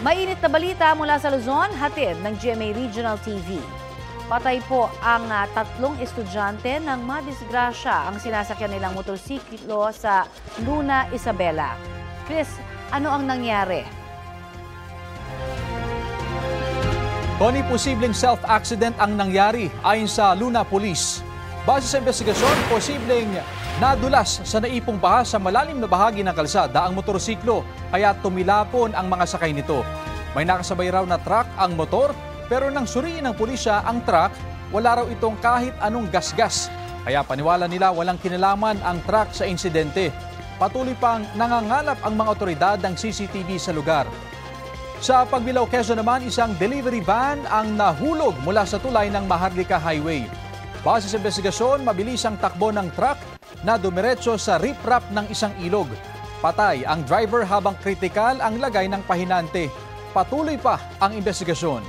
Mainit na balita mula sa Luzon, hatid ng GMA Regional TV. Patay po ang tatlong estudyante ng madisgrasya ang sinasakyan nilang motorsiklo sa Luna, Isabela. Chris, ano ang nangyari? Tony, posibleng self-accident ang nangyari ayon sa Luna Police. Base sa investigasyon, posibleng nadulas sa naipong baha sa malalim na bahagi ng kalsada ang motorsiklo kaya tumilapon ang mga sakay nito. May nakasabay raw na truck ang motor pero nang suriin ng pulisya ang truck, wala raw itong kahit anong gasgas. Kaya paniwala nila walang kinalaman ang truck sa insidente. Patuloy pang nangangalap ang mga otoridad ng CCTV sa lugar. Sa Pagbilao, Quezon naman, isang delivery van ang nahulog mula sa tulay ng Maharlika Highway. Base sa investigasyon, mabilis ang takbo ng truck na dumiretso sa riprap ng isang ilog. Patay ang driver habang kritikal ang lagay ng pahinante. Patuloy pa ang investigasyon.